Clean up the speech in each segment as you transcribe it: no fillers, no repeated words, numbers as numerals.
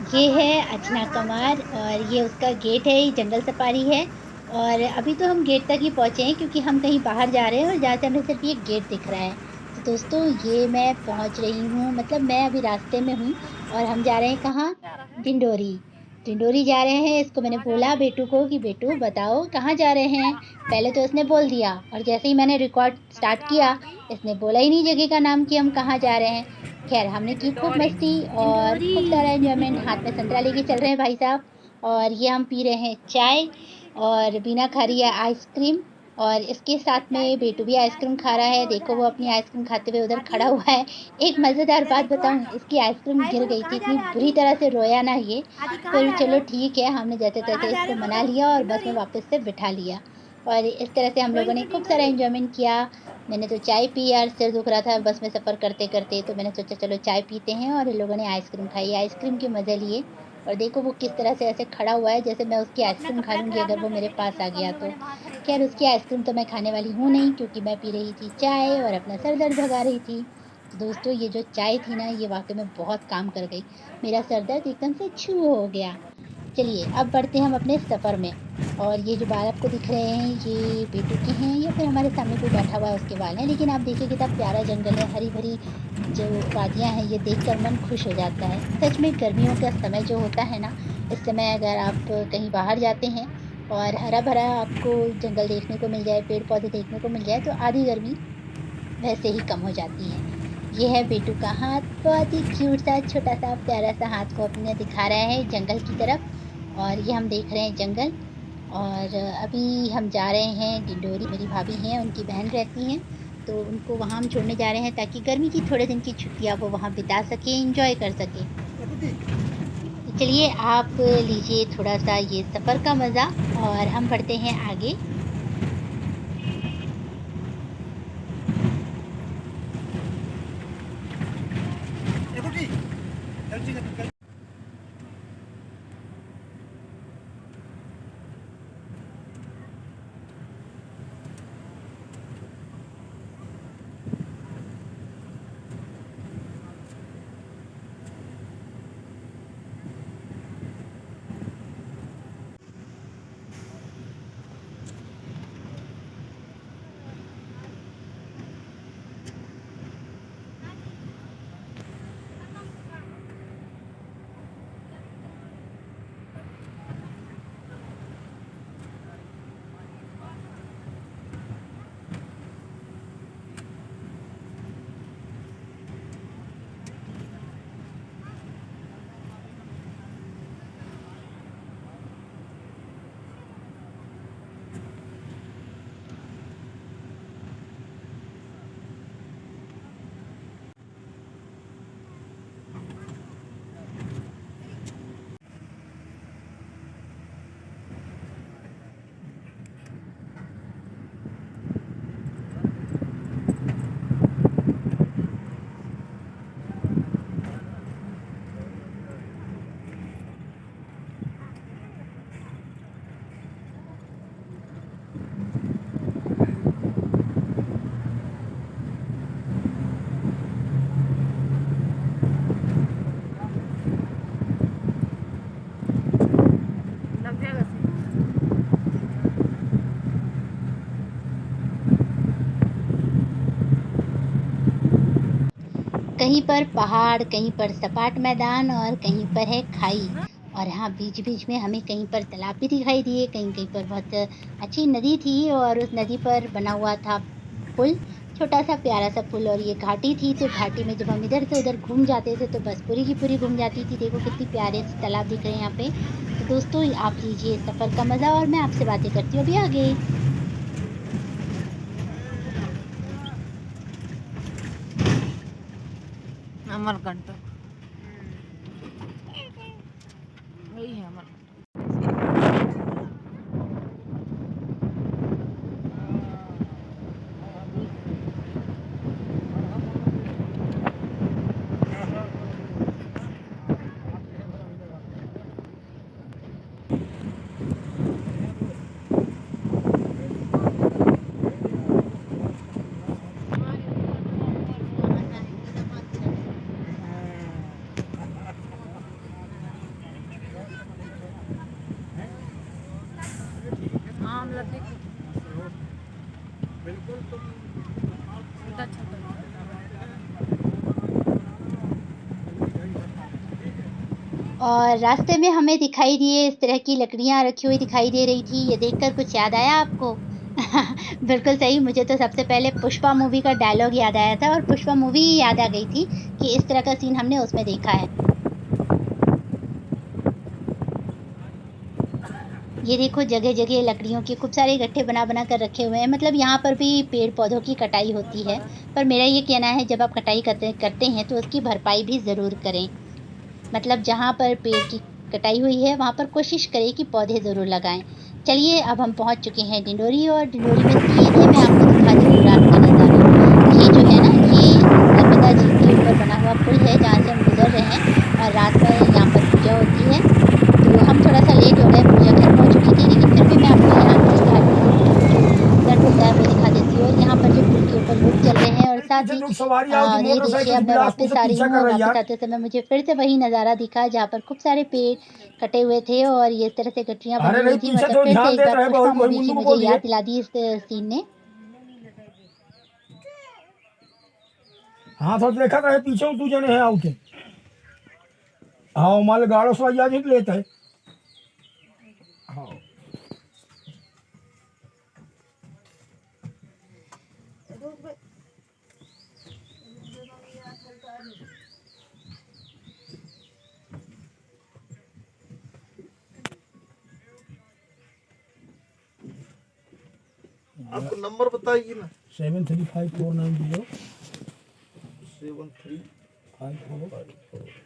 ये है अचना कमार और ये उसका गेट है, ये जंगल सफारी है। और अभी तो हम गेट तक ही पहुँचे हैं क्योंकि हम कहीं बाहर जा रहे हैं और जहाँ से हमें सिर्फ़ ये गेट दिख रहा है। तो दोस्तों ये मैं पहुँच रही हूँ मतलब मैं अभी रास्ते में हूँ और हम जा रहे हैं कहाँ? डिंडोरी। डिंडोरी जा रहे हैं, इसको मैंने बोला बेटू को कि बेटू बताओ कहाँ जा रहे हैं? पहले तो इसने बोल दिया और जैसे ही मैंने रिकॉर्ड स्टार्ट किया, इसने बोला ही नहीं जगह का नाम कि हम कहाँ जा रहे हैं। ख़ैर हमने की खूब डिंडोरी। मस्ती और डिंडोरी। खूब सारा एन्जॉयमेंट, हाथ में संतरा लेके चल रहे हैं भाई साहब और ये हम पी रहे हैं चाय और बीना खा रही है आइसक्रीम और इसके साथ में बेटू भी आइसक्रीम खा रहा है। देखो वो अपनी आइसक्रीम खाते हुए उधर खड़ा आदि, हुआ है। एक मज़ेदार इधर बात देखो। बताऊँ, इसकी आइसक्रीम हाय गिर बोलो, गई थी, कहाँ जा इतनी रहे हो बुरी आदि? तरह से रोया ना ये, आदि कहाँ फिर जा रहे चलो हो? ठीक है, हमने कहाँ जैसे-तैसे जा इसको रहे हो मना बोलो? लिया और बस में डिंडोरी। वापस से बिठा लिया। और इस तरह से हम लोगों गोइंग ने टू खूब सारा डिंडोरी। एन्जॉयमेंट किया। मैंने तो चाय पी यार, सिर दुख रहा था बस में सफ़र करते-करते, तो मैंने सोचा चलो चाय पीते हैं और इन लोगों ने आइसक्रीम खाई। आइसक्रीम के मज़े लिए और देखो वो किस तरह से ऐसे खड़ा हुआ है जैसे मैं उसकी वो अपना आइसक्रीम खा कपड़ा लूँगी खराब अगर ना वो कर मेरे दे पास क्योंकि आ उसको हम गया लोगों तो। ने वहाँ खड़े कर ख़ैर दिया उसकी था। आइसक्रीम तो मैं खाने वाली हूँ नहीं क्योंकि मैं पी रही थी चाय और अपना सर दर्द भगा रही थी। तो दोस्तों ये जो चाय थी ना ये वाक़ई में बहुत काम कर गई। मेरा सर दर्द एकदम से छू हो गया। चलिए अब बढ़ते हैं हम अपने सफ़र में और ये जो बाल आपको दिख रहे हैं ये बेटू के हैं या फिर हमारे सामने कोई बैठा हुआ है उसके बाल हैं। लेकिन आप देखिए कितना प्यारा जंगल है, हरी-भरी जो वादियाँ हैं ये देखकर मन खुश हो जाता है। सच में गर्मियों का समय जो होता है ना, इस समय अगर आप कहीं बाहर जाते हैं और हरा-भरा आपको जंगल देखने को मिल जाए, पेड़-पौधे देखने को मिल जाए तो आधी गर्मी वैसे ही कम हो जाती है। ये है बेटू का हाथ, बहुत ही क्यूट सा छोटा-सा प्यारा-सा हाथ को अपने दिखा रहा है जंगल की तरफ और ये हम देख रहे हैं जंगल और अभी हम जा रहे हैं डिंडोरी। मेरी भाभी हैं, उनकी बहन रहती हैं, तो उनको वहाँ हम छोड़ने जा रहे हैं ताकि गर्मी की थोड़े दिन की छुट्टियाँ वो वहाँ बिता सकें, एन्जॉय कर सकें। तो चलिए आप लीजिए थोड़ा-सा ये सफ़र का मज़ा और हम बढ़ते हैं आगे। लग जाएगा सही। कहीं पर पहाड़, कहीं पर सपाट मैदान और कहीं पर है खाई। और हाँ, बीच-बीच में हमें कहीं पर तालाब भी दिखाई दिए, कहीं-कहीं पर बहुत अच्छी नदी थी और उस नदी पर बना हुआ था पुल, छोटा-सा प्यारा-सा पुल और ये घाटी थी, तो घाटी में जब हम इधर से उधर घूम जाते थे, तो बस पूरी की पूरी घूम जाती थी। देखो कितनी प्यारे से तालाब दिख रहे हैं यहाँ पे। तो दोस्तों आप लीजिए सफ़र का मज़ा और मैं आपसे बातें करती हूँ अभी आगे। अमरकंटक। वही है अमरकंटक। और रास्ते में हमें दिखाई दिए इस तरह की लकड़ियाँ रखी हुई दिखाई दे रही थी। ये देखकर कुछ याद आया आपको? बिल्कुल सही, मुझे तो सबसे पहले पुष्पा मूवी का डायलॉग याद आया था और पुष्पा मूवी ही याद आ गई थी कि इस तरह का सीन हमने उसमें देखा है। ये देखो जगह-जगह लकड़ियों के खूब सारे गट्ठे बना-बना कर रखे हुए हैं। मतलब यहाँ पर भी पेड़-पौधों की कटाई होती है। पर मेरा ये कहना है जब आप कटाई करते करते हैं तो उसकी भरपाई भी ज़रूर करें। मतलब जहाँ पर पेड़ की कटाई हुई है, वहाँ पर कोशिश करें कि पौधे ज़रूर लगाएँ। चलिए अब हम पहुँच चुके हैं डिंडोरी और डिंडोरी में सीधे मैं आपको दिखाती हूँ रात का नज़ारा। ये जो है ना, ये नर्मदा झील के ऊपर बना हुआ पुल है जहाँ से हम गुज़र रहे हैं और रात में यहाँ पर पूजा होती है। तो हम थोड़ा-सा लेट हो गए, पूजा घर पहुँच चुकी थी, लेकिन फिर भी मैं आपको यहाँ की घाटी की जो दृश्य होता है वो दिखा देती हूँ और यहाँ पर जो पुल के ऊपर लोग चल रहे हैं और अरे साथ पीछे ही जो सवारी आओगी ये देखिए मोटरसाइकिल अब मैं बिलासपुर वापस से आ रही पीछा हूँ कर और रही है वापस यार। आते समय मुझे फिर से वही नज़ारा दिखा जहाँ पर खूब सारे पेड़ कटे हुए थे और ये इस तरह से गठरियाँ बनी अरे हुई नहीं थी। पीछे मतलब तो फिर से ध्यान एक दे बार रहे पुष्पा वही मूवी की मुन्नू को मुझे बोलिए। याद दिला दी इस सीन ने। हाँ तो देखा रहे पीछे तू जने है आउटे। हाँ माल गाड़ो सो आज ही लेता है। हाँ आपको नंबर बताइए ना। 735490 7354।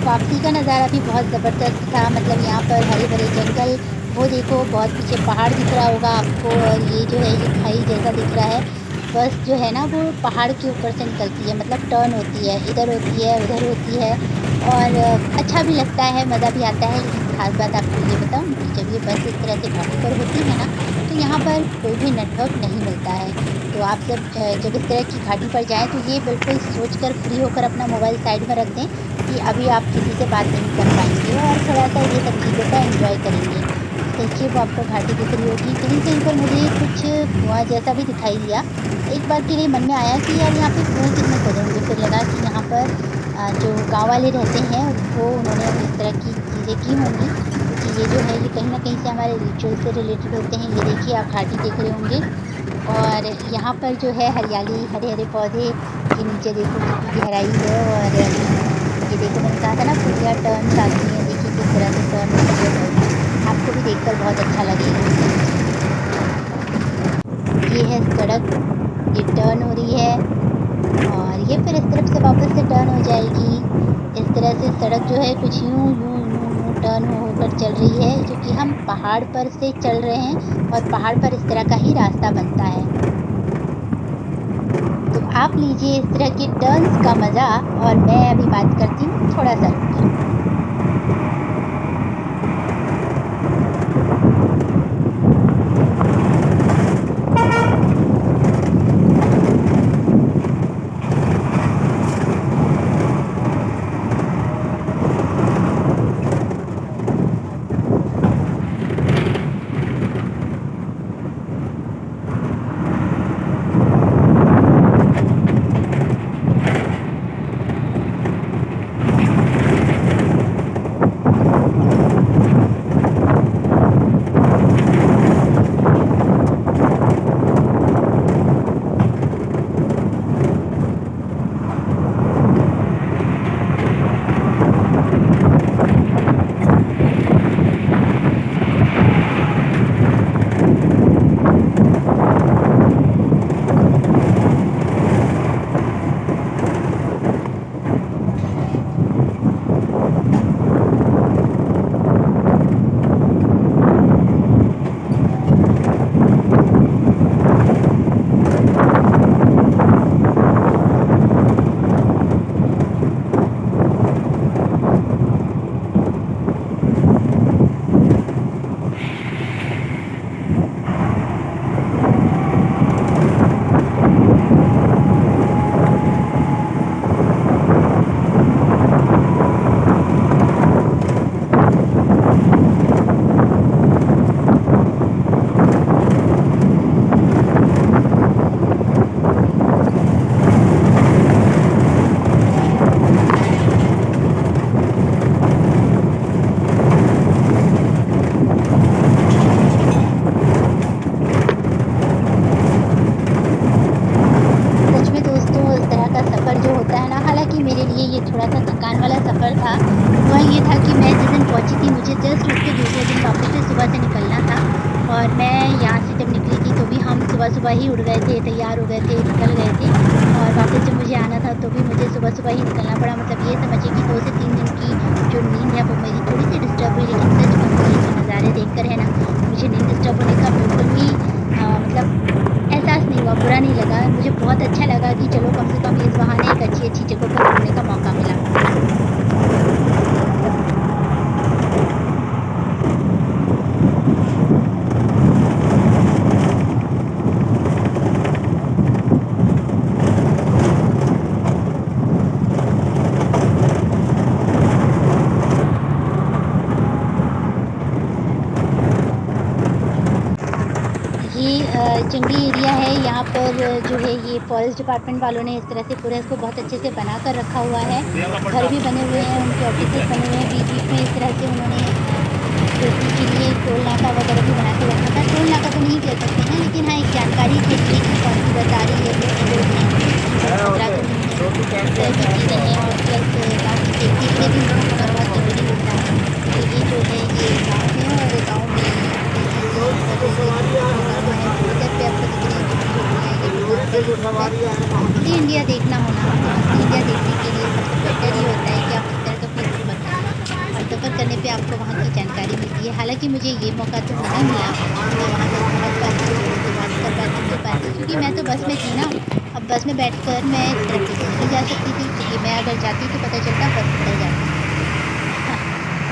वापसी का नज़ारा भी बहुत ज़बरदस्त था। मतलब यहाँ पर हरे-भरे जंगल, वो देखो बहुत पीछे पहाड़ दिख रहा होगा आपको और ये जो है ये खाई जैसा दिख रहा है। बस जो है ना वो पहाड़ के ऊपर से निकलती है, मतलब टर्न होती है, इधर होती है, उधर होती है और अच्छा भी लगता है, मज़ा भी आता है। लेकिन ख़ास बात आपको ये बताऊँ कि जब ये बस इस तरह से घाटी पर होती है ना, तो यहाँ पर कोई भी नेटवर्क नहीं मिलता है। तो आप जब इस तरह की घाटी पर जाएँ तो ये बिल्कुल सोचकर फ्री होकर अपना मोबाइल साइड में रख दें कि अभी आप किसी से बात नहीं कर पाएँगे और थोड़ा-सा ये सब चीज़ों का एन्जॉय करेंगे। देखिए वो आपको घाटी दिख रही होगी, कहीं-कहीं पर मुझे कुछ कुआँ जैसा भी दिखाई दिया। एक बार के लिए मन में आया कि यार यहाँ पे कुएँ कितने खोदेंगे, फिर लगा कि यहाँ पर जो गाँव वाले रहते हैं वो उन्होंने इस तरह की चीज़ें की होंगी क्योंकि ये जो है ये कहीं न कहीं से हमारे रिचुअल से रिलेटेड होते हैं। ये देखिए आप घाटी देख रहे होंगे और यहाँ पर जो है हरियाली, हरे-हरे पौधे के नीचे देखो कितनी गहराई है और ये देखो मैंने कहा था ना पुलिया टर्न्स आती हैं, देखिए किस तरह से टर्न होती है बस। आपको भी देखकर बहुत अच्छा लगेगा। ये है सड़क, ये टर्न हो रही है और ये फिर इस तरफ से वापस से टर्न हो जाएगी। इस तरह से सड़क जो है कुछ यूँ टर्न हो होकर चल रही है क्योंकि हम पहाड़ पर से चल रहे हैं और पहाड़ पर इस तरह का ही रास्ता बनता है। तो आप लीजिए इस तरह के टर्न्स का मज़ा और मैं अभी बात करती हूँ थोड़ा-सा रुक कर। जस्ट उसके दूसरे दिन वापस से सुबह से निकलना था और मैं यहाँ से जब निकली थी तो भी हम सुबह ही उठ गए थे, तैयार हो गए थे, निकल गए थे और वापस जब मुझे आना था तो भी मुझे सुबह ही निकलना पड़ा। मतलब ये समझिए कि 2 से 3 दिन की जो नींद है वो मेरी थोड़ी सी डिस्टर्ब हुई, लेकिन सच कहूँ ये जो नज़ारे देखकर है ना, मुझे नींद डिस्टर्ब होने का बिल्कुल भी मतलब एहसास नहीं हुआ, बुरा नहीं लगा। मुझे बहुत अच्छा लगा कि चलो कम से कम इस बहाने एक अच्छी जगह पर घूमने का मौका मिला। जंगली एरिया है, यहाँ पर जो है ये फॉरेस्ट डिपार्टमेंट वालों ने इस तरह से पूरा इसको बहुत अच्छे से बना कर रखा हुआ है। घर भी बने हुए हैं, उनके ऑफिसेस बने हुए हैं, बीच बीच में इस तरह से उन्होंने सेफ्टी के लिए टोल नाका वगैरह भी बना के रखा था। टोल नाका तो नहीं कह सकते हैं, लेकिन हाँ एक जानकारी के लिए कि कौन सी बस आ रही है, चीज़ें हैं और प्लस गाँव की सेफ्टी के लिए भी बहुत ज़रूरी होता है। तो ये जो है ये गाँव है और गाँव में असली इंडिया देखना होना, असली इंडिया देखने के लिए सबसे बेटर ये होता है कि आप इस तरह का फिल्म बताएं और सफ़र करने पे आपको वहाँ की जानकारी मिलती है। हालांकि मुझे ये मौका तो नहीं मिला, मैं वहाँ तक पहुँच पाती हूँ, बात कर पाती क्योंकि मैं तो बस में थी ना। अब बस में बैठकर मैं इस तरह से नहीं जा सकती थी, क्योंकि मैं अगर जाती तो पता चलता बस निकल जाती। हाँ,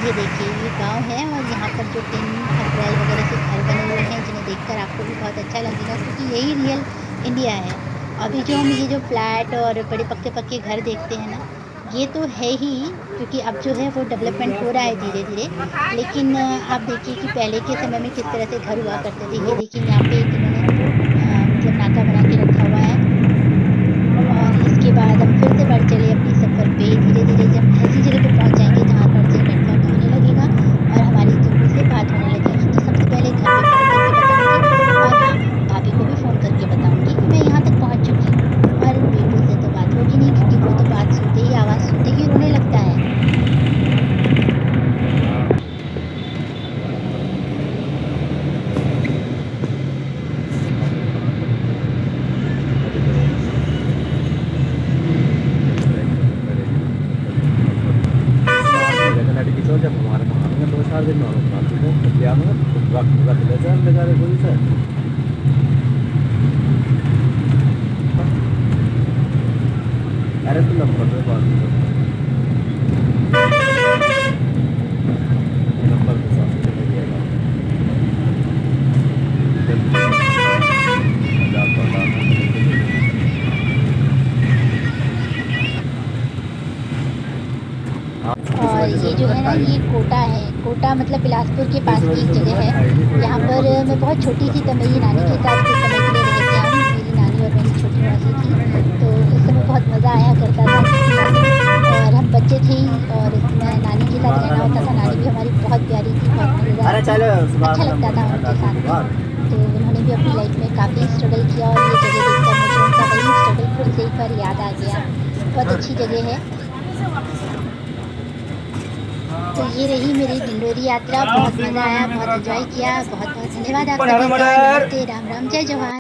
ये देखिए ये गाँव है और यहाँ पर जो टिन अप्रैल वगैरह से घर बने हुए हैं, जिन्हें देखकर आपको भी बहुत अच्छा लगेगा, क्योंकि यही रियल इंडिया है। अभी जो हम ये जो फ्लैट और बड़े पक्के घर देखते हैं ना, ये तो है ही, क्योंकि अब जो है वो डेवलपमेंट हो रहा है धीरे धीरे। लेकिन आप देखिए कि पहले के समय में किस तरह से घर हुआ करते थे। ये देखिए यहाँ पे इन्होंने मतलब नाका बना के रखा हुआ है। और इसके बाद हम फिर से बढ़ चले अपनी सफ़र पे। धीरे धीरे जब ऐसी जगह पे पहुँच जाएंगे जहाँ पर से नेटवर्क आने लगेगा और हमारी दूर से बात होने लगेगी, तो सबसे पहले घर पे फ़ोन करके बताऊँगी और हाँ, भाभी को भी फ़ोन करके बताऊँगी कि मैं यहाँ तक पहुँच चुकी हूँ। और बेटू से तो बात होगी नहीं, क्योंकि वो तो बात सुनते ही, आवाज़ सुनते ही रोने लगता है। जब हमारे महान में 2-4 दिन और क्या बेचारे कोई से अरे तो नंबर पे बात नंबर के साथ चलेगा और ये जो है ना, ये कोटा है। कोटा मतलब बिलासपुर के पास की एक जगह है। यहाँ पर मैं बहुत छोटी थी तब मेरी नानी के साथ कुछ समय के लिए रह के आई। मेरी नानी और मेरी छोटी मौसी थी, तो उस समय बहुत मज़ा आया करता था और हम बच्चे थे और इसमें नानी के साथ रहना होता था। नानी भी हमारी बहुत प्यारी थी, बहुत मज़ेदार, अच्छा लगता था उनके साथ। तो उन्होंने भी अपनी लाइफ में काफ़ी स्ट्रगल किया और ये जगह देखकर मुझे उनका वही स्ट्रगल फिर से एक बार याद आ गया। बहुत अच्छी जगह है। तो ये रही मेरी डिंडोरी यात्रा। बहुत मज़ा आया, बहुत एंजॉय किया। बहुत बहुत धन्यवाद आप सभी का। नमस्ते, राम राम, जय जवान।